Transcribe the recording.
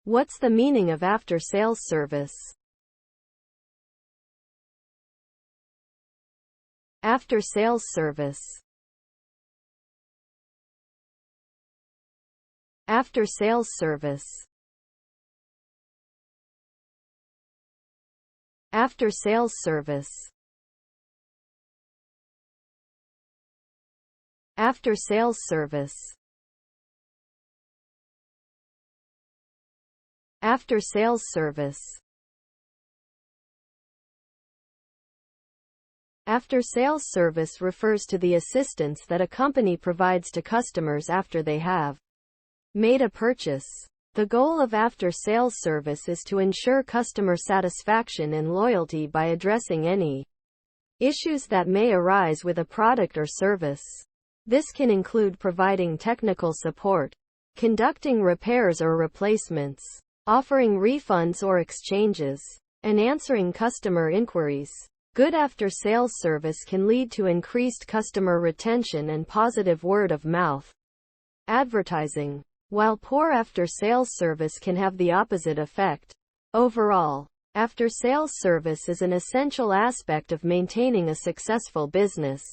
What's the meaning of after-sales service? After-sales service. After-sales service. After-sales service. After-sales service. After-sales service. After-sales service refers to the assistance that a company provides to customers after they have made a purchase. The goal of after-sales service is to ensure customer satisfaction and loyalty by addressing any issues that may arise with a product or service. This can include providing technical support, conducting repairs or replacements, offering refunds or exchanges, and answering customer inquiries. Good after-sales service can lead to increased customer retention and positive word-of-mouth advertising, while poor after-sales service can have the opposite effect. Overall, after-sales service is an essential aspect of maintaining a successful business.